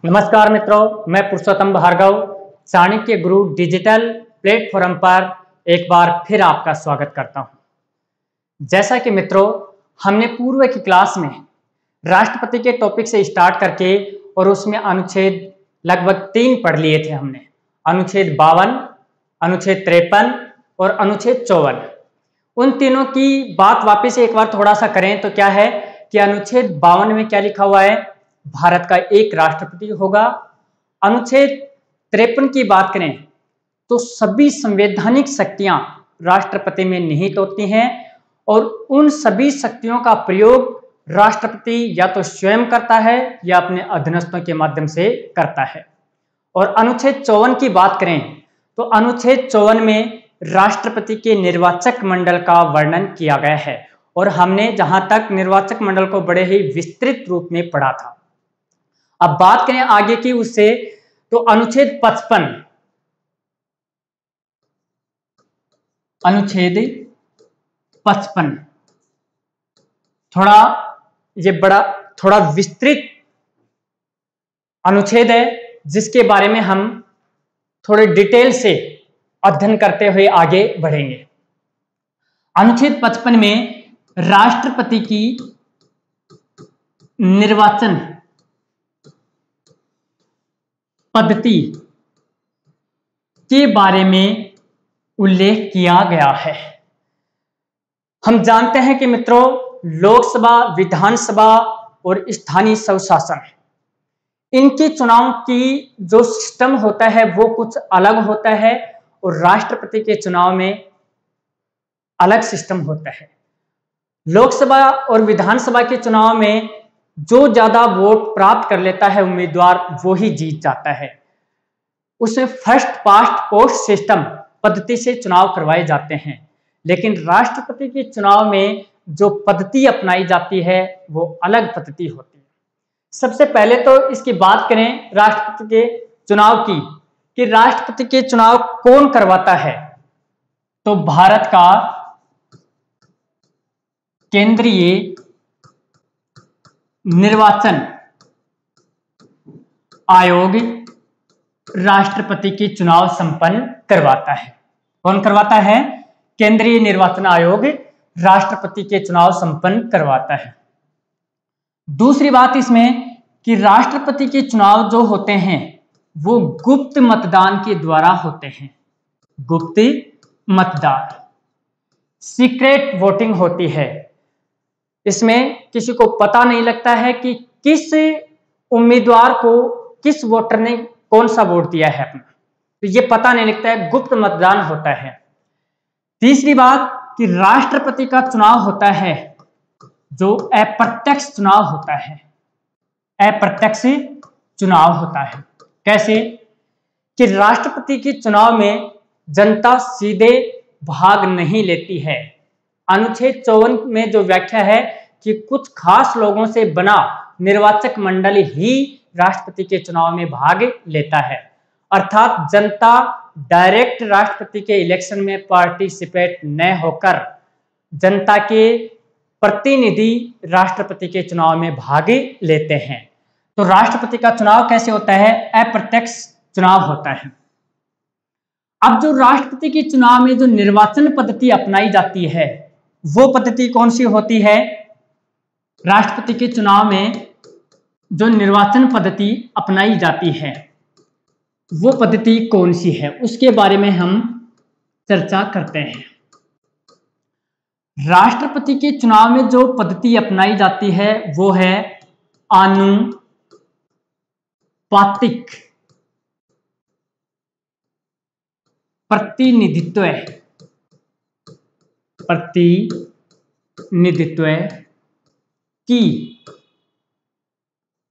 नमस्कार मित्रों, मैं पुरुषोत्तम भार्गव चाणक्य गुरु डिजिटल प्लेटफॉर्म पर एक बार फिर आपका स्वागत करता हूं। जैसा कि मित्रों, हमने पूर्व की क्लास में राष्ट्रपति के टॉपिक से स्टार्ट करके और उसमें अनुच्छेद लगभग 3 पढ़ लिए थे हमने। अनुच्छेद 52, अनुच्छेद 53 और अनुच्छेद 54। उन तीनों की बात वापस एक बार थोड़ा सा करें तो क्या है कि अनुच्छेद 52 में क्या लिखा हुआ है? भारत का एक राष्ट्रपति होगा। अनुच्छेद 53 की बात करें तो सभी संवैधानिक शक्तियां राष्ट्रपति में निहित होती हैं और उन सभी शक्तियों का प्रयोग राष्ट्रपति या तो स्वयं करता है या अपने अधीनस्थों के माध्यम से करता है। और अनुच्छेद 54 की बात करें तो अनुच्छेद 54 में राष्ट्रपति के निर्वाचक मंडल का वर्णन किया गया है और हमने जहां तक निर्वाचक मंडल को बड़े ही विस्तृत रूप में पढ़ा था। अब बात करें आगे की उससे तो अनुच्छेद 55, अनुच्छेद 55 थोड़ा विस्तृत अनुच्छेद है जिसके बारे में हम थोड़े डिटेल से अध्ययन करते हुए आगे बढ़ेंगे। अनुच्छेद 55 में राष्ट्रपति की निर्वाचन पद्धति के बारे में उल्लेख किया गया है। हम जानते हैं कि मित्रों, लोकसभा, विधानसभा और स्थानीय स्वशासन, इनके चुनाव की जो सिस्टम होता है वो कुछ अलग होता है और राष्ट्रपति के चुनाव में अलग सिस्टम होता है। लोकसभा और विधानसभा के चुनाव में जो ज्यादा वोट प्राप्त कर लेता है उम्मीदवार, वो ही जीत जाता है। उसमें फर्स्ट पास्ट पोस्ट सिस्टम पद्धति से चुनाव करवाए जाते हैं, लेकिन राष्ट्रपति के चुनाव में जो पद्धति अपनाई जाती है वो अलग पद्धति होती है। सबसे पहले तो इसकी बात करें राष्ट्रपति के चुनाव की कि राष्ट्रपति के चुनाव कौन करवाता है, तो भारत का केंद्रीय निर्वाचन आयोग राष्ट्रपति के चुनाव संपन्न करवाता है। कौन करवाता है? केंद्रीय निर्वाचन आयोग राष्ट्रपति के चुनाव संपन्न करवाता है। दूसरी बात इसमें कि राष्ट्रपति के चुनाव जो होते हैं वो गुप्त मतदान के द्वारा होते हैं। गुप्त मतदान, सीक्रेट वोटिंग होती है। इसमें किसी को पता नहीं लगता है कि किस उम्मीदवार को किस वोटर ने कौन सा वोट दिया है अपना, तो ये पता नहीं लगता है, गुप्त मतदान होता है। तीसरी बात कि राष्ट्रपति का चुनाव होता है जो अप्रत्यक्ष चुनाव होता है। अप्रत्यक्ष चुनाव होता है कैसे कि राष्ट्रपति के चुनाव में जनता सीधे भाग नहीं लेती है। अनुच्छेद 54 में जो व्याख्या है कि कुछ खास लोगों से बना निर्वाचक मंडल ही राष्ट्रपति के चुनाव में भाग लेता है, अर्थात जनता डायरेक्ट राष्ट्रपति के इलेक्शन में पार्टिसिपेट न होकर जनता के प्रतिनिधि राष्ट्रपति के चुनाव में भाग लेते हैं। तो राष्ट्रपति का चुनाव कैसे होता है? अप्रत्यक्ष चुनाव होता है। अब जो राष्ट्रपति के चुनाव में जो निर्वाचन पद्धति अपनाई जाती है वो पद्धति कौन सी होती है? राष्ट्रपति के चुनाव में जो निर्वाचन पद्धति अपनाई जाती है वो पद्धति कौन सी है, उसके बारे में हम चर्चा करते हैं। राष्ट्रपति के चुनाव में जो पद्धति अपनाई जाती है वो है आनुपातिक प्रतिनिधित्व की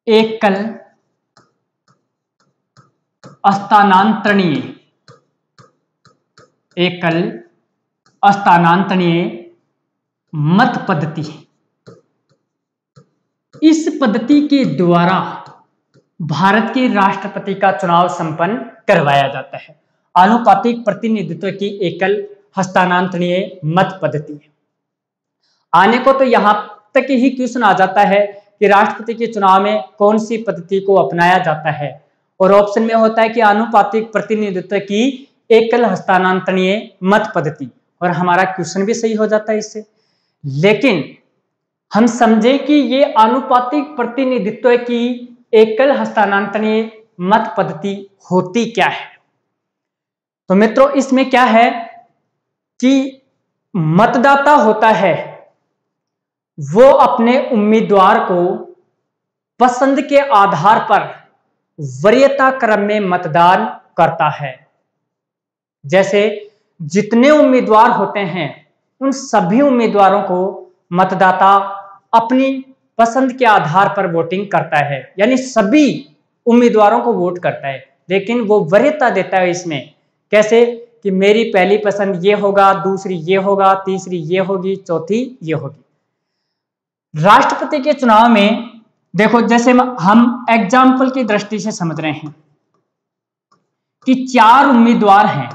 एकल स्थानांतरणीय मत पद्धति। इस पद्धति के द्वारा भारत के राष्ट्रपति का चुनाव संपन्न करवाया जाता है। आनुपातिक प्रतिनिधित्व की एकल हस्तांतरणीय मत पद्धति। आने को तो यहां तक ही क्वेश्चन आ जाता है कि राष्ट्रपति के चुनाव में कौन सी पद्धति को अपनाया जाता है, और ऑप्शन में होता है कि आनुपातिक प्रतिनिधित्व की एकल हस्तांतरणीय मत पद्धति, और हमारा क्वेश्चन भी सही हो जाता है इससे। लेकिन हम समझे कि ये आनुपातिक प्रतिनिधित्व की एकल हस्तांतरणीय मत पद्धति होती क्या है। तो मित्रों, इसमें क्या है कि मतदाता होता है वो अपने उम्मीदवार को पसंद के आधार पर वरीयता क्रम में मतदान करता है। जैसे जितने उम्मीदवार होते हैं उन सभी उम्मीदवारों को मतदाता अपनी पसंद के आधार पर वोटिंग करता है, यानी सभी उम्मीदवारों को वोट करता है, लेकिन वो वरीयता देता है इसमें। कैसे कि मेरी पहली पसंद ये होगा, दूसरी ये होगा, तीसरी ये होगी, चौथी ये होगी। राष्ट्रपति के चुनाव में देखो, जैसे हम एग्जाम्पल की दृष्टि से समझ रहे हैं कि 4 उम्मीदवार हैं,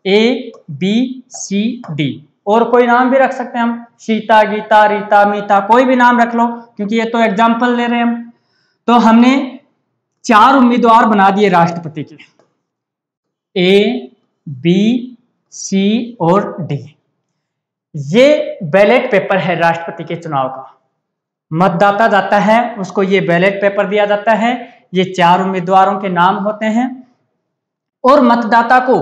ए बी सी डी, और कोई नाम भी रख सकते हैं हम, सीता, गीता, रीता, मीता, कोई भी नाम रख लो, क्योंकि ये तो एग्जाम्पल ले रहे हैं हम। तो हमने 4 उम्मीदवार बना दिए राष्ट्रपति के, ए बी सी और डी। ये बैलेट पेपर है राष्ट्रपति के चुनाव का। मतदाता जाता है, उसको ये बैलेट पेपर दिया जाता है, ये 4 उम्मीदवारों के नाम होते हैं, और मतदाता को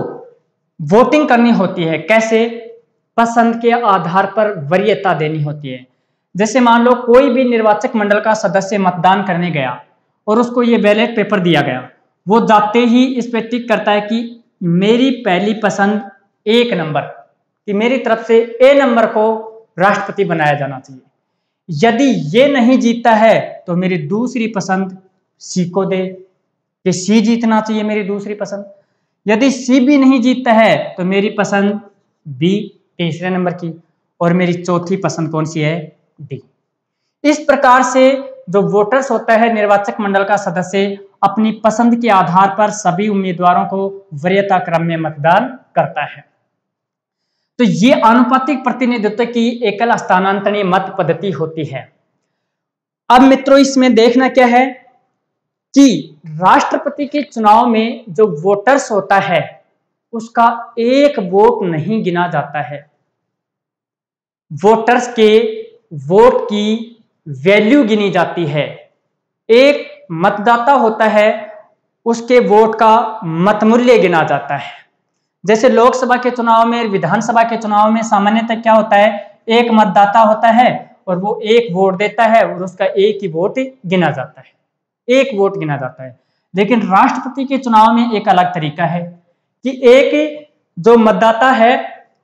वोटिंग करनी होती है। कैसे? पसंद के आधार पर वरीयता देनी होती है। जैसे मान लो कोई भी निर्वाचक मंडल का सदस्य मतदान करने गया और उसको ये बैलेट पेपर दिया गया, वो जाते ही इस पे टिक करता है कि मेरी पहली पसंद 1 नंबर, कि मेरी तरफ से ए नंबर को राष्ट्रपति बनाया जाना चाहिए। यदि ये नहीं जीतता है तो मेरी दूसरी पसंद सी को दे, कि सी जीतना चाहिए मेरी दूसरी पसंद। यदि सी भी नहीं जीतता है तो मेरी पसंद बी तीसरे नंबर की, और मेरी चौथी पसंद कौन सी है? डी। इस प्रकार से जो वोटर्स होता है, निर्वाचक मंडल का सदस्य, अपनी पसंद के आधार पर सभी उम्मीदवारों को वरीयता क्रम में मतदान करता है। तो ये आनुपातिक प्रतिनिधित्व की एकल हस्तांतरणीय मत पद्धति होती है। अब मित्रों, इसमें देखना क्या है कि राष्ट्रपति के चुनाव में जो वोटर्स होता है उसका एक वोट नहीं गिना जाता है। वोटर्स के वोट की वैल्यू गिनी जाती है। एक मतदाता होता है, उसके वोट का मतमूल्य गिना जाता है। जैसे लोकसभा के चुनाव में, विधानसभा के चुनाव में सामान्यतः क्या होता है, एक मतदाता होता है और वो एक वोट देता है और उसका एक ही वोट गिना जाता है, एक वोट गिना जाता है। लेकिन राष्ट्रपति के चुनाव में एक अलग तरीका है कि एक जो मतदाता है,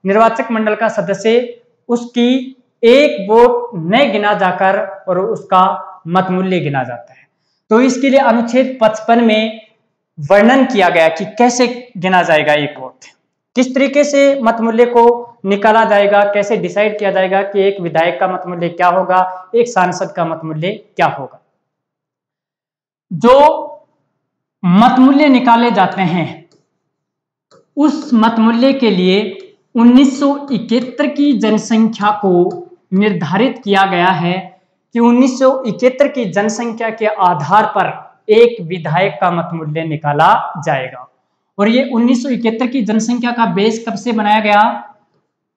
निर्वाचक मंडल का सदस्य, उसकी एक वोट न गिना जाकर और उसका मतमूल्य गिना जाता है। तो इसके लिए अनुच्छेद 55 में वर्णन किया गया कि कैसे गिना जाएगा एक वोट, किस तरीके से मतमूल्य को निकाला जाएगा, कैसे डिसाइड किया जाएगा कि एक विधायक का मतमूल्य क्या होगा, एक सांसद का मतमूल्य क्या होगा। जो मतमूल्य निकाले जाते हैं उस मतमूल्य के लिए 1971 की जनसंख्या को निर्धारित किया गया है कि 1971 की जनसंख्या के आधार पर एक विधायक का मतमूल्य निकाला जाएगा। और ये 1971 की जनसंख्या का बेस कब से बनाया गया?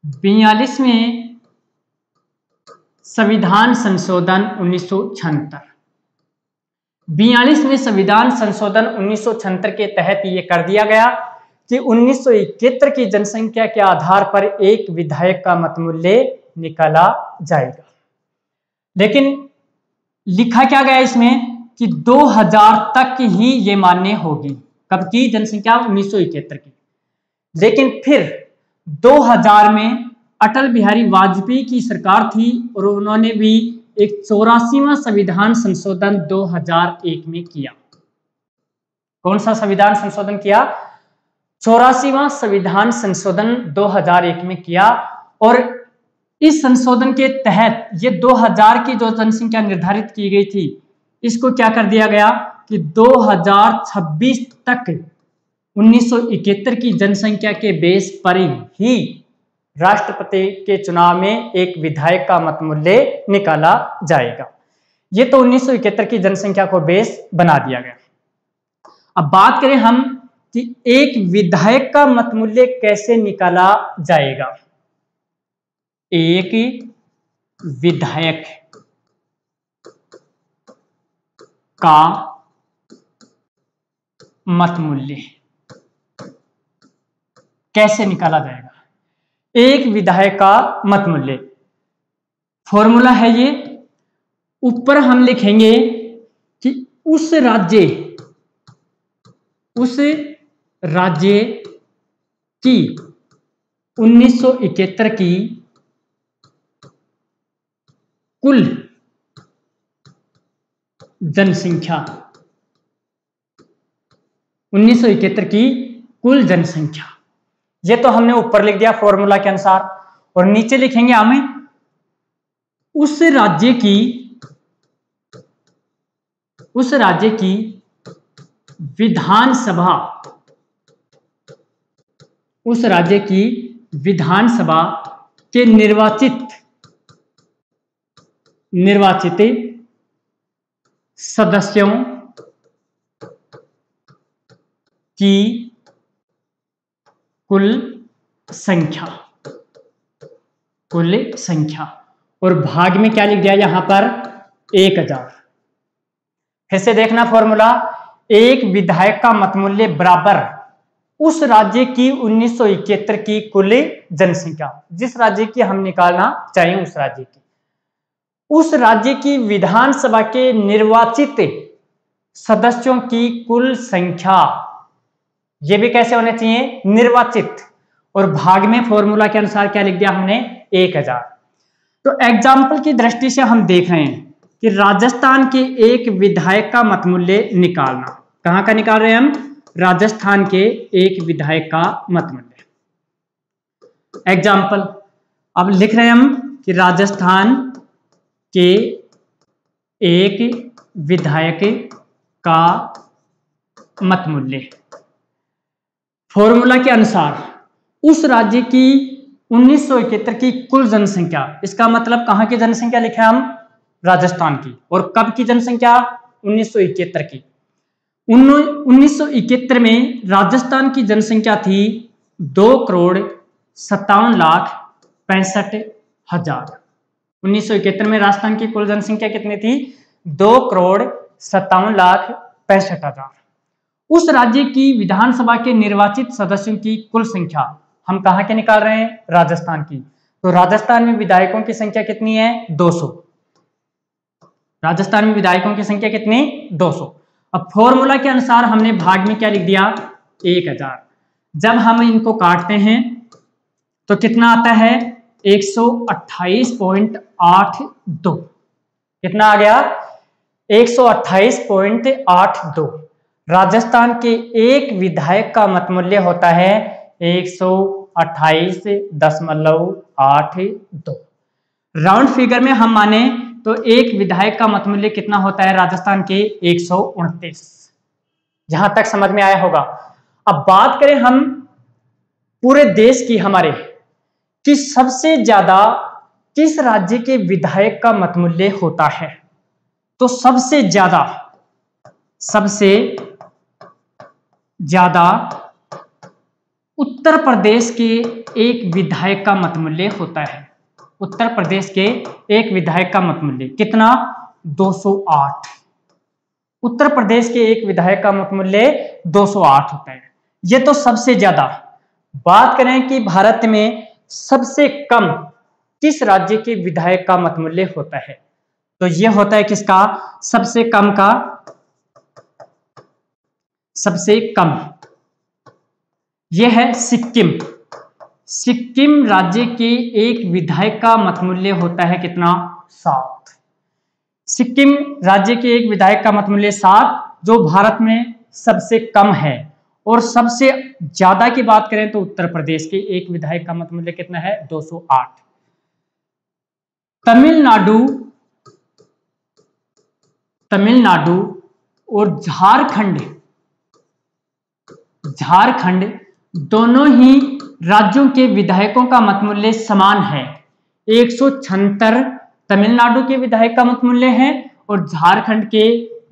42वें संविधान संशोधन 1976। 42वें संविधान संशोधन 1976 के तहत ये कर दिया गया कि 1971 की जनसंख्या के आधार पर एक विधायक का मतमूल्य निकाला जाएगा। लेकिन लिखा क्या गया इसमें कि 2000 तक ही ये मान्य होगी। कब की जनसंख्या? 1971 की। लेकिन फिर 2000 में अटल बिहारी वाजपेयी की सरकार थी और उन्होंने भी एक 84वां संविधान संशोधन 2001 में किया। कौन सा संविधान संशोधन किया? 84वां संविधान संशोधन 2001 में किया। और इस संशोधन के तहत ये 2000 की जो जनसंख्या निर्धारित की गई थी, इसको क्या कर दिया गया कि 2026 तक 1971 की जनसंख्या के बेस पर ही राष्ट्रपति के चुनाव में एक विधायक का मतमूल्य निकाला जाएगा। ये तो 1971 की जनसंख्या को बेस बना दिया गया। अब बात करें हम कि एक विधायक का मत मूल्य कैसे निकाला जाएगा। एक विधायक का मत मूल्य कैसे निकाला जाएगा। एक विधायक का मत मूल्य फॉर्मूला है ये, ऊपर हम लिखेंगे कि उस राज्य की 1971 की कुल जनसंख्या, 1971 की कुल जनसंख्या, ये तो हमने ऊपर लिख दिया फॉर्मूला के अनुसार। और नीचे लिखेंगे हमें उस राज्य की विधानसभा, उस राज्य की विधानसभा के निर्वाचित सदस्यों की कुल संख्या, और भाग में क्या लिख दिया यहां पर 1000। फिर से देखना फॉर्मूला, एक विधायक का मत मूल्य बराबर उस राज्य की 1971 की कुल जनसंख्या, जिस राज्य की हम निकालना चाहें उस राज्य की विधानसभा के निर्वाचित सदस्यों की कुल संख्या, ये भी कैसे होने चाहिए, निर्वाचित, और भाग में फॉर्मूला के अनुसार क्या लिख दिया हमने 1000। तो एग्जाम्पल की दृष्टि से हम देख रहे हैं कि राजस्थान के एक विधायक का मत मूल्य निकालना, कहां का निकाल रहे हैं हम, राजस्थान के एक विधायक का मत मूल्य। एग्जाम्पल अब लिख रहे हैं हम कि राजस्थान के एक विधायक का मत मूल्य, फॉर्मूला के अनुसार उस राज्य की 1971 की कुल जनसंख्या, इसका मतलब कहां की जनसंख्या लिखे हम, राजस्थान की, और कब की जनसंख्या, 1971 की। 1971 में राजस्थान की जनसंख्या थी 2,57,65,000। 1971 में राजस्थान की कुल जनसंख्या कितनी थी, 2,57,65,000। उस राज्य की विधानसभा के निर्वाचित सदस्यों की कुल संख्या हम कहां के निकाल रहे हैं, राजस्थान की। तो राजस्थान में विधायकों की संख्या कितनी है, 200। राजस्थान में विधायकों की संख्या कितनी, 200। अब फॉर्मूला के अनुसार हमने भाग में क्या लिख दिया, 1000। जब हम इनको काटते हैं तो कितना आता है, 128.82। कितना आ गया, 128.82। राजस्थान के एक विधायक का मत मूल्य होता है 128.82। राउंड फिगर में हम माने तो एक विधायक का मत मूल्य कितना होता है राजस्थान के, 129। यहां तक समझ में आया होगा। अब बात करें हम पूरे देश की, हमारे कि सबसे ज्यादा किस राज्य के विधायक का मत मूल्य होता है, तो सबसे ज्यादा उत्तर प्रदेश के एक विधायक का मत मूल्य होता है। उत्तर प्रदेश के एक विधायक का मत मूल्य कितना, 208। उत्तर प्रदेश के एक विधायक का मत मूल्य 208 होता है। ये तो सबसे ज्यादा। बात करें कि भारत में सबसे कम किस राज्य के विधायक का मत मूल्य होता है, तो ये होता है किसका, सबसे कम यह है सिक्किम। सिक्किम राज्य के एक विधायक का मत मूल्य होता है कितना, 7। सिक्किम राज्य के एक विधायक का मत मूल्य 7, जो भारत में सबसे कम है। और सबसे ज्यादा की बात करें तो उत्तर प्रदेश के एक विधायक का मत मूल्य कितना है, 208। तमिलनाडु और झारखंड दोनों ही राज्यों के विधायकों का मत मूल्य समान है। 176 तमिलनाडु के विधायक का मत मूल्य है और झारखंड के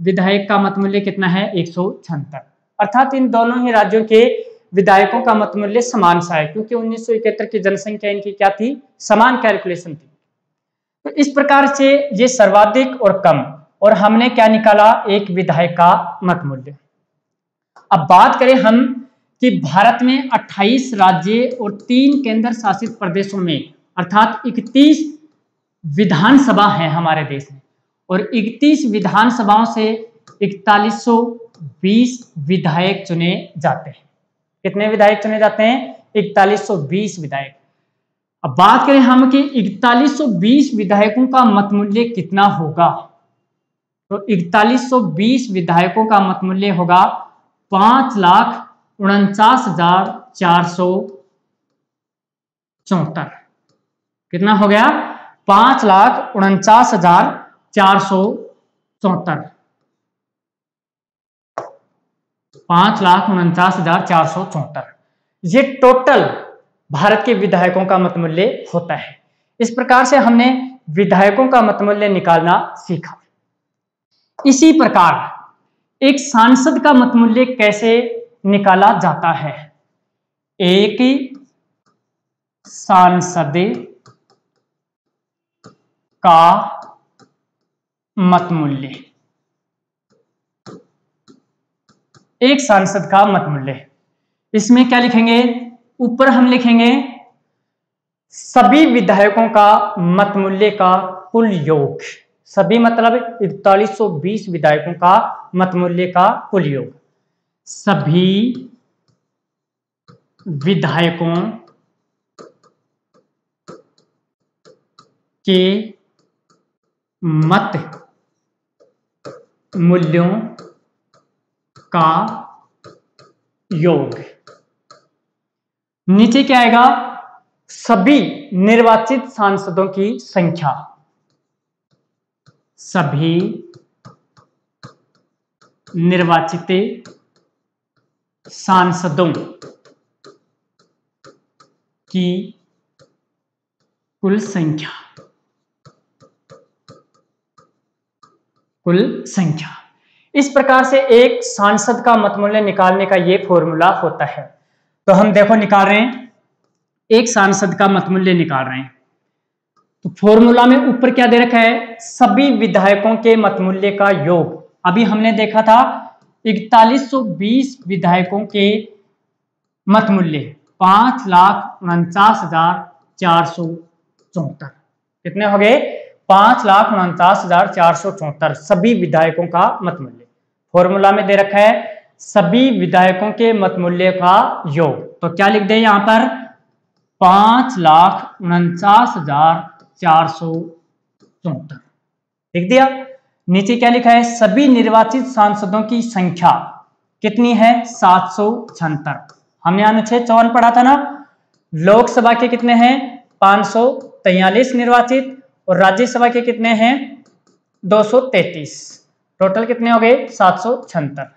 विधायक का मत मूल्य कितना है 176। अर्थात इन दोनों ही राज्यों के विधायकों का मत मूल्य समान सा है, क्योंकि 1971 की जनसंख्या इनकी क्या थी, समान कैलकुलेशन थी। तो इस प्रकार से ये सर्वाधिक और कम, और हमने क्या निकाला, एक विधायक का मत मूल्य। अब बात करें हम कि भारत में 28 राज्य और 3 केंद्र शासित प्रदेशों में अर्थात 31 विधानसभा है हमारे देश में, और 31 विधानसभाओं से 4120 विधायक चुने जाते हैं। कितने विधायक चुने जाते हैं, 4120 विधायक। अब बात करें हम कि 4120 विधायकों का मत मूल्य कितना होगा, तो 4120 विधायकों का मत मूल्य होगा 5,49,474। कितना हो गया, 5,49,474। 5,49,474 ये टोटल भारत के विधायकों का मत मूल्य होता है। इस प्रकार से हमने विधायकों का मत मूल्य निकालना सीखा। इसी प्रकार एक सांसद का मत मूल्य कैसे निकाला जाता है। एक सांसद का मत मूल्य, एक सांसद का मत मूल्य, इसमें क्या लिखेंगे, ऊपर हम लिखेंगे सभी विधायकों का मत मूल्य का कुल योग। सभी मतलब 4120 विधायकों का मत मूल्य का कुल योग। सभी विधायकों के मत मूल्यों का योग। नीचे क्या आएगा, सभी निर्वाचित सांसदों की संख्या, सभी निर्वाचित सांसदों की कुल संख्या, कुल संख्या। इस प्रकार से एक सांसद का मत मूल्य निकालने का यह फॉर्मूला होता है। तो हम देखो निकाल रहे हैं, एक सांसद का मत मूल्य निकाल रहे हैं, तो फॉर्मूला में ऊपर क्या दे रखा है, सभी विधायकों के मत मूल्य का योग। अभी हमने देखा था 4120 विधायकों के मत मूल्य 5,49,474। कितने हो गए, 5,49,474 सभी विधायकों का मत मूल्य। फॉर्मूला में दे रखा है सभी विधायकों के मत मूल्य का योग। तो क्या लिख दे यहां पर, 5,49,474 लिख दिया। नीचे क्या लिखा है, सभी निर्वाचित सांसदों की संख्या कितनी है, 776। हमने अनुच्छेद 54 पढ़ा था ना, लोकसभा के कितने हैं 543 निर्वाचित, और राज्यसभा के कितने हैं 233। टोटल कितने हो गए 776।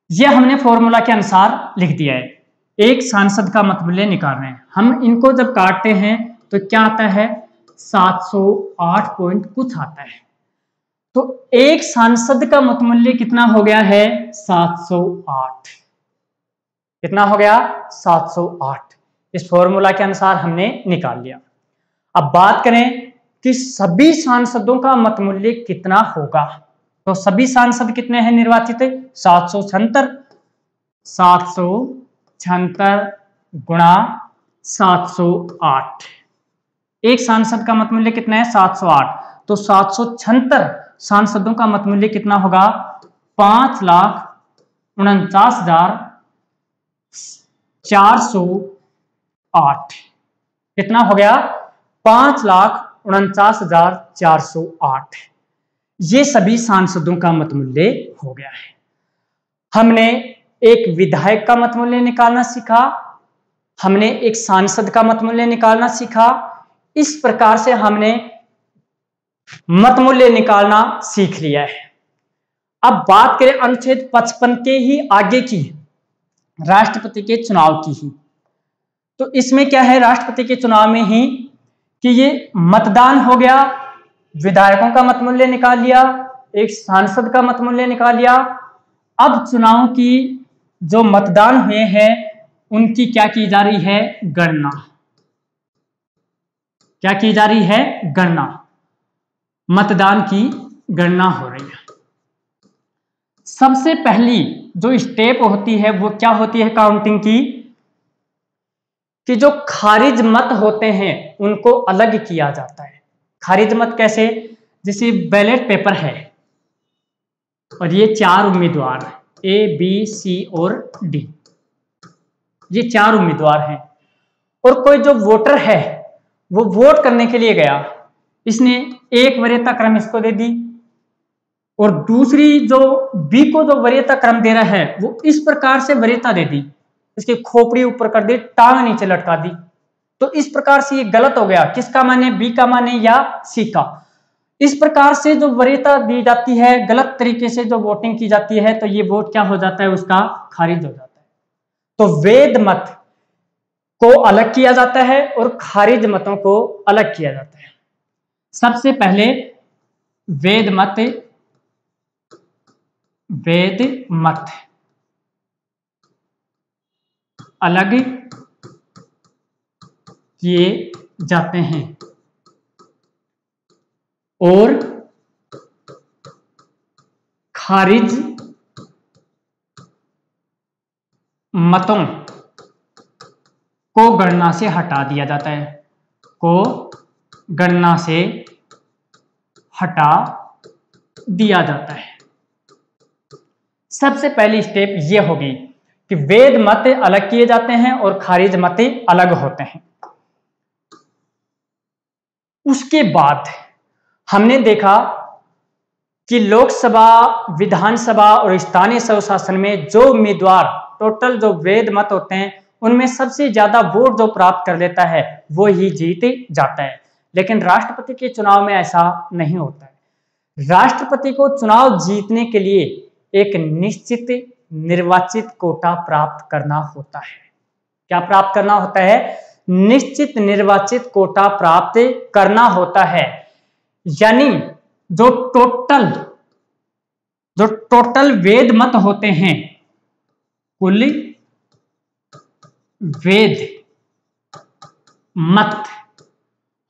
यह हमने फॉर्मूला के अनुसार लिख दिया है। एक सांसद का मत मूल्य निकाल रहे हैं हम, इनको जब काटते हैं तो क्या आता है 708 पॉइंट कुछ आता है। तो एक सांसद का मत मूल्य कितना हो गया है 708। कितना हो गया 708। इस फॉर्मूला के अनुसार हमने निकाल लिया। अब बात करें कि सभी सांसदों का मत मूल्य कितना होगा, तो सभी सांसद कितने हैं निर्वाचित, 776। 776 गुणा 708, एक सांसद का मत मूल्य कितना है 708। तो 776 सांसदों का मत मूल्य कितना होगा 5,49,408। कितना हो गया 5,49,408। ये सभी सांसदों का मत मूल्य हो गया है। हमने एक विधायक का मत मूल्य निकालना सीखा, हमने एक सांसद का मत मूल्य निकालना सीखा। इस प्रकार से हमने मत मूल्य निकालना सीख लिया है। अब बात करें अनुच्छेद 55 के ही आगे की, राष्ट्रपति के चुनाव की ही। तो इसमें क्या है, राष्ट्रपति के चुनाव में ही कि ये मतदान हो गया, विधायकों का मत मूल्य निकाल लिया, एक सांसद का मत मूल्य निकाल लिया। अब चुनाव की जो मतदान हुए हैं उनकी क्या की जा रही है, गणना। क्या की जा रही है, गणना। मतदान की गणना हो रही है। सबसे पहली जो स्टेप होती है वो क्या होती है काउंटिंग की, कि जो खारिज मत होते हैं उनको अलग किया जाता है। खारिज मत कैसे, जैसे बैलेट पेपर है और ये 4 उम्मीदवार A, B, C और D, ये 4 उम्मीदवार हैं और कोई जो वोटर है वो वोट करने के लिए गया, इसने एक वरीयता क्रम इसको दे दी और दूसरी जो B को जो वरीयता क्रम दे रहा है वो इस प्रकार से वरीयता दे दी, इसकी खोपड़ी ऊपर कर दी, टांग नीचे लटका दी। तो इस प्रकार से ये गलत हो गया, किसका माने, B का माने या C का। इस प्रकार से जो वरीयता दी जाती है, गलत तरीके से जो वोटिंग की जाती है, तो ये वोट क्या हो जाता है, उसका खारिज हो जाता है। तो वैध मत को अलग किया जाता है और खारिज मतों को अलग किया जाता है। सबसे पहले वैध मत अलग किए जाते हैं और खारिज मतों को गणना से हटा दिया जाता है, को गणना से हटा दिया जाता है। सबसे पहली स्टेप ये होगी कि वैध मत अलग किए जाते हैं और खारिज मत अलग होते हैं। उसके बाद हमने देखा कि लोकसभा, विधानसभा और स्थानीय स्वशासन में जो उम्मीदवार टोटल जो वैध मत होते हैं उनमें सबसे ज्यादा वोट जो प्राप्त कर लेता है वो ही जीत जाता है। लेकिन राष्ट्रपति के चुनाव में ऐसा नहीं होता है। राष्ट्रपति को चुनाव जीतने के लिए एक निश्चित निर्वाचित कोटा प्राप्त करना होता है। क्या प्राप्त करना होता है, निश्चित निर्वाचित कोटा प्राप्त करना होता है। यानी जो टोटल वैध मत होते हैं, कुल वैध मत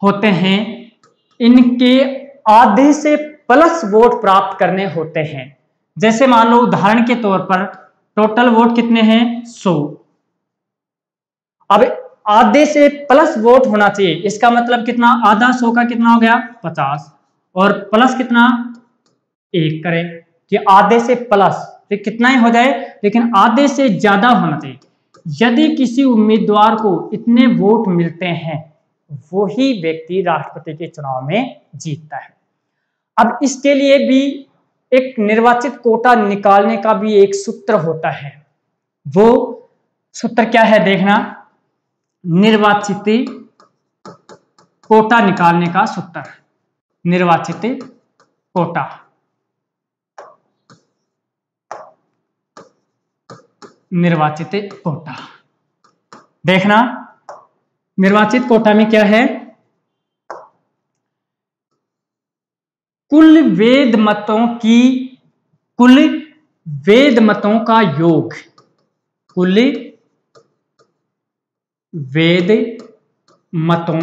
होते हैं, इनके आधे से प्लस वोट प्राप्त करने होते हैं। जैसे मान लो उदाहरण के तौर पर टोटल वोट कितने हैं, 100। अब आधे से प्लस वोट होना चाहिए, इसका मतलब कितना, आधा 100 का कितना हो गया, 50 और प्लस कितना 1 करें कि आधे से प्लस तो कितना ही हो जाए, लेकिन आधे से ज्यादा होना चाहिए। यदि किसी उम्मीदवार को इतने वोट मिलते हैं वो ही व्यक्ति राष्ट्रपति के चुनाव में जीतता है। अब इसके लिए भी एक निर्वाचित कोटा निकालने का भी एक सूत्र होता है। वो सूत्र क्या है देखना, निर्वाचित कोटा निकालने का सूत्र, निर्वाचित कोटा। निर्वाचित कोटा देखना, निर्वाचित कोटा में क्या है, कुल वैध मतों का योग, कुल वैध मतों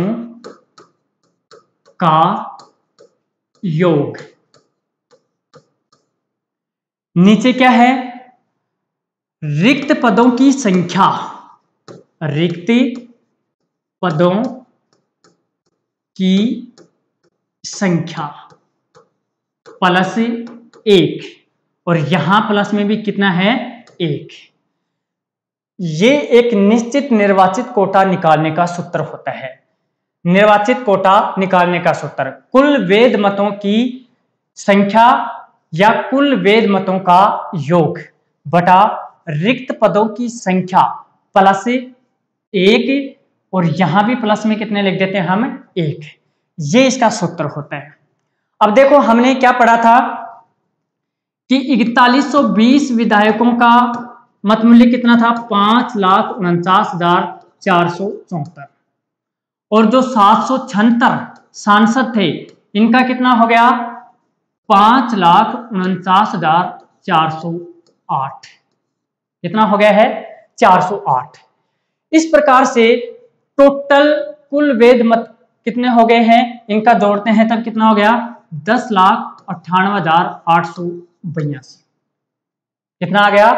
का योग। नीचे क्या है, रिक्त पदों की संख्या, रिक्त पदों की संख्या प्लस 1 और यहां प्लस में भी कितना है, 1। ये एक निश्चित निर्वाचित कोटा निकालने का सूत्र होता है। निर्वाचित कोटा निकालने का सूत्र कुल वैध मतों की संख्या या कुल वैध मतों का योग बटा रिक्त पदों की संख्या प्लस 1 और यहां भी प्लस में कितने लिख देते हैं हम, 1। ये इसका सूत्र होता है। अब देखो हमने क्या पढ़ा था कि 4120 विधायकों का मत मूल्य कितना था, 5,49,474 और जो 776 सांसद थे इनका कितना हो गया, 5,49,408। कितना हो गया है? 408। इस प्रकार से टोटल कुल वेद मत कितने हो गए हैं, इनका जोड़ते हैं तब कितना हो गया? 10,98,882। कितना आ गया?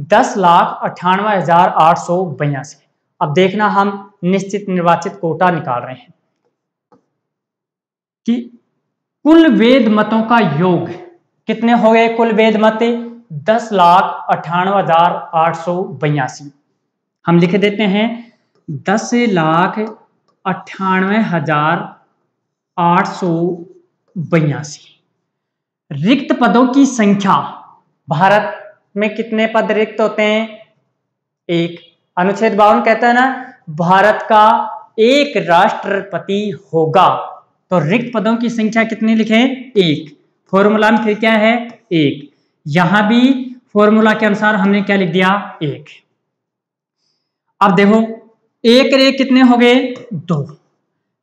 10,98,882। अब देखना हम निश्चित निर्वाचित कोटा निकाल रहे हैं कि कुल वेद मतों का योग कितने हो गए? कुल वेद मत 10,98,882। हम लिख देते हैं 10,98,882। रिक्त पदों की संख्या, भारत में कितने पद रिक्त होते हैं? एक। अनुच्छेद 52 कहता है ना, भारत का एक राष्ट्रपति होगा, तो रिक्त पदों की संख्या कितनी लिखें? एक। फॉर्मूला में फिर क्या है? एक। यहां भी फॉर्मूला के अनुसार हमने क्या लिख दिया? एक। अब देखो, एक रे कितने हो गए? 2।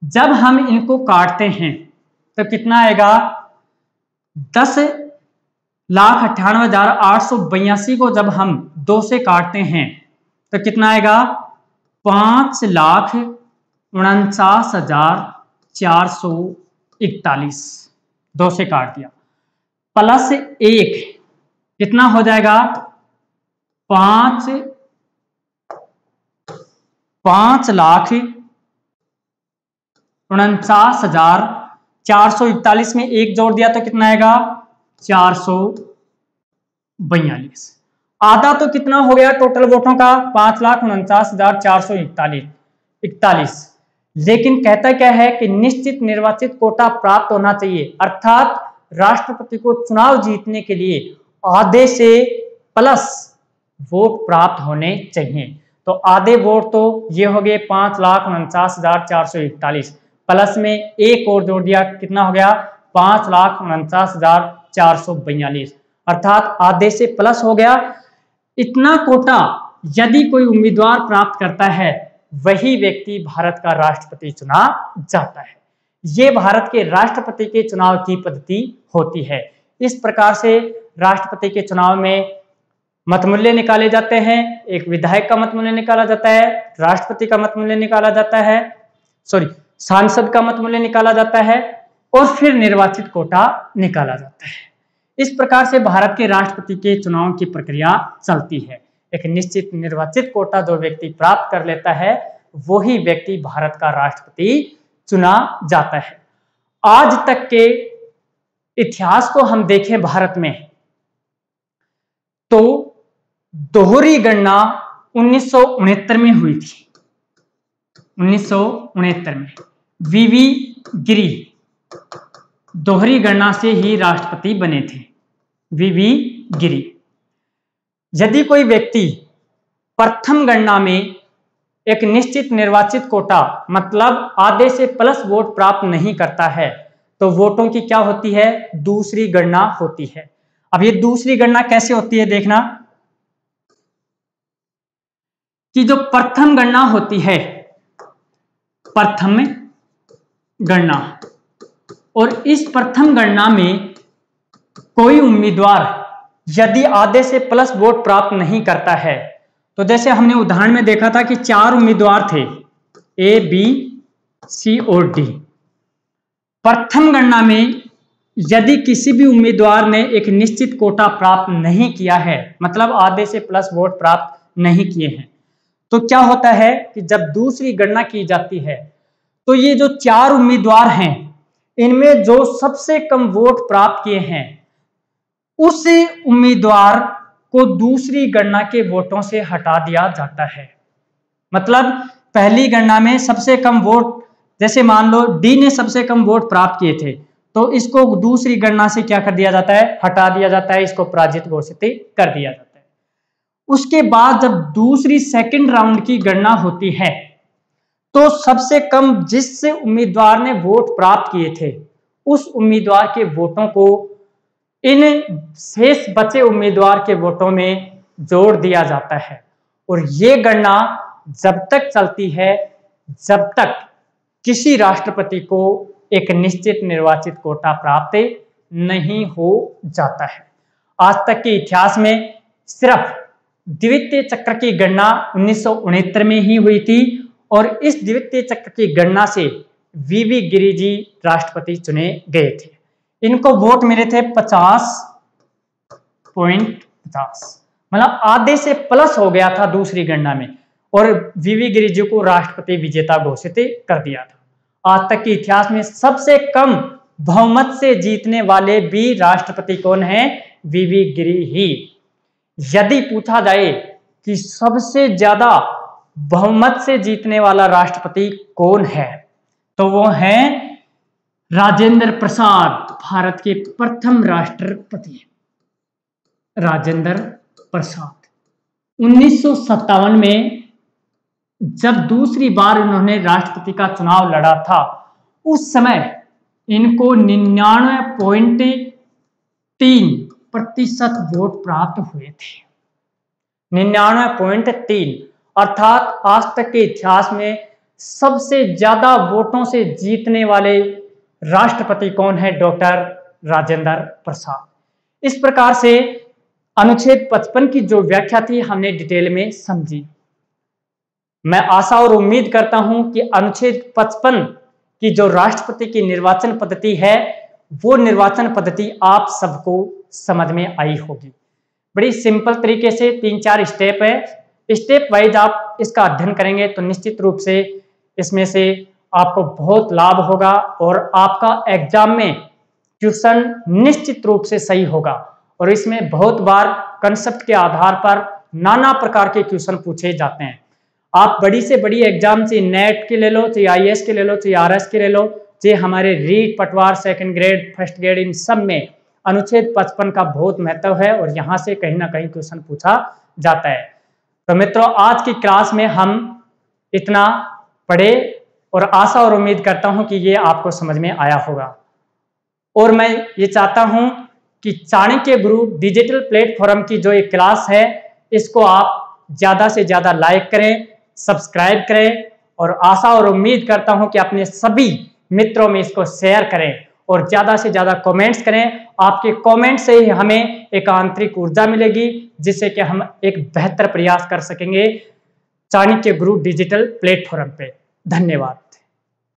जब हम इनको काटते हैं तो कितना आएगा? 10,98,882 को जब हम 2 से काटते हैं तो कितना आएगा? 5,49,441। 2 से काट दिया, प्लस 1 कितना हो जाएगा? 5,49,441 में 1 जोड़ दिया तो कितना आएगा? 442। आधा तो कितना हो गया टोटल वोटों का? 5,49,441। लेकिन कहता क्या है कि निश्चित निर्वाचित कोटा प्राप्त होना चाहिए, अर्थात राष्ट्रपति को चुनाव जीतने के लिए आधे से प्लस वोट प्राप्त होने चाहिए। तो आधे वोट तो ये हो गए 5,49,441, प्लस में 1 और जोड़ दिया, कितना हो गया? 5,49,442, अर्थात आधे से प्लस हो गया। इतना कोटा यदि कोई उम्मीदवार प्राप्त करता है, वही व्यक्ति भारत का राष्ट्रपति चुना जाता है। ये भारत के राष्ट्रपति के चुनाव की पद्धति होती है। इस प्रकार से राष्ट्रपति के चुनाव में मतमूल्य निकाले जाते हैं। एक विधायक का मतमूल्य निकाला जाता है, राष्ट्रपति का मतमूल्य निकाला जाता है, सांसद का मतमूल्य निकाला जाता है, और फिर निर्वाचित कोटा निकाला जाता है। इस प्रकार से भारत के राष्ट्रपति के चुनाव की प्रक्रिया चलती है। एक निश्चित निर्वाचित कोटा जो व्यक्ति प्राप्त कर लेता है, वही व्यक्ति भारत का राष्ट्रपति चुना जाता है। आज तक के इतिहास को हम देखें भारत में, तो दोहरी गणना 1969 में हुई थी। 1969 में वीवी गिरी दोहरी गणना से ही राष्ट्रपति बने थे। वीवी गिरी। यदि कोई व्यक्ति प्रथम गणना में एक निश्चित निर्वाचित कोटा मतलब आधे से प्लस वोट प्राप्त नहीं करता है, तो वोटों की क्या होती है? दूसरी गणना होती है। अब ये दूसरी गणना कैसे होती है देखना, कि जो प्रथम गणना होती है, प्रथम गणना, और इस प्रथम गणना में कोई उम्मीदवार यदि आधे से प्लस वोट प्राप्त नहीं करता है, तो जैसे हमने उदाहरण में देखा था कि 4 उम्मीदवार थे, ए, बी, सी और डी। प्रथम गणना में यदि किसी भी उम्मीदवार ने एक निश्चित कोटा प्राप्त नहीं किया है, मतलब आधे से प्लस वोट प्राप्त नहीं किए हैं, तो क्या होता है कि जब दूसरी गणना की जाती है, तो ये जो 4 उम्मीदवार हैं, इनमें जो सबसे कम वोट प्राप्त किए हैं, उस उम्मीदवार को दूसरी गणना के वोटों से हटा दिया जाता है। मतलब पहली गणना में सबसे कम वोट, जैसे मान लो डी ने सबसे कम वोट प्राप्त किए थे, तो इसको दूसरी गणना से क्या कर दिया जाता है? हटा दिया जाता है, इसको पराजित घोषित कर दिया जाता है। उसके बाद जब दूसरी सेकंड राउंड की गणना होती है, तो सबसे कम जिस उम्मीदवार ने वोट प्राप्त किए थे, उस उम्मीदवार के वोटों को इन शेष बचे उम्मीदवार के वोटों में जोड़ दिया जाता है। और ये गणना जब तक चलती है, जब तक किसी राष्ट्रपति को एक निश्चित निर्वाचित कोटा प्राप्त नहीं हो जाता है। आज तक के इतिहास में सिर्फ द्वितीय चक्र की गणना 1969 में ही हुई थी और इस द्वितीय चक्र की गणना से वीवी गिरि जी राष्ट्रपति चुने गए थे। इनको वोट मिले थे 50.50, मतलब आधे से प्लस हो गया था दूसरी गणना में, और वीवी गिरि जी को राष्ट्रपति विजेता घोषित कर दिया था। आज तक के इतिहास में सबसे कम बहुमत से जीतने वाले भी राष्ट्रपति कौन है? वीवी गिरि ही। यदि पूछा जाए कि सबसे ज्यादा बहुमत से जीतने वाला राष्ट्रपति कौन है, तो वो है राजेंद्र प्रसाद, भारत के प्रथम राष्ट्रपति राजेंद्र प्रसाद। 1957 में जब दूसरी बार उन्होंने राष्ट्रपति का चुनाव लड़ा था, उस समय इनको 99.3% वोट प्राप्त हुए थे। 99.3, अर्थात आज तक के इतिहास में सबसे ज्यादा वोटों से जीतने वाले राष्ट्रपति कौन है? डॉक्टर राजेंद्र प्रसाद। इस प्रकार से अनुच्छेद 55 की जो व्याख्या थी हमने डिटेल में समझी। मैं आशा और उम्मीद करता हूं कि अनुच्छेद 55 की जो राष्ट्रपति की निर्वाचन पद्धति है, वो निर्वाचन पद्धति आप सबको समझ में आई होगी। बड़ी सिंपल तरीके से 3-4 स्टेप है, स्टेप वाइज आप इसका अध्ययन करेंगे तो निश्चित रूप से इसमें से आपको बहुत लाभ होगा और आपका एग्जाम में क्वेश्चन निश्चित रूप से सही होगा। और इसमें बहुत बार कंसेप्ट के आधार पर नाना प्रकार के क्वेश्चन पूछे जाते हैं। आप बड़ी से बड़ी एग्जाम, चाहे नेट के ले लो, चाहे आईएएस के ले लो, चाहे आरएस के ले लो, चाहे हमारे रीट, पटवार, सेकंड ग्रेड, फर्स्ट ग्रेड, इन सब में अनुच्छेद 55 का बहुत महत्व है और यहाँ से कहीं ना कहीं क्वेश्चन पूछा जाता है। तो मित्रों, आज की क्लास में हम इतना पढ़े और आशा और उम्मीद करता हूं कि ये आपको समझ में आया होगा। और मैं ये चाहता हूं कि चाणक्य गुरु डिजिटल प्लेटफॉर्म की जो एक क्लास है, इसको आप ज्यादा से ज्यादा लाइक करें, सब्सक्राइब करें, और आशा और उम्मीद करता हूं कि अपने सभी मित्रों में इसको शेयर करें और ज्यादा से ज्यादा कमेंट्स करें। आपके कमेंट से ही हमें एक आंतरिक ऊर्जा मिलेगी, जिससे कि हम एक बेहतर प्रयास कर सकेंगे चाणक्य गुरु डिजिटल प्लेटफॉर्म पे। धन्यवाद।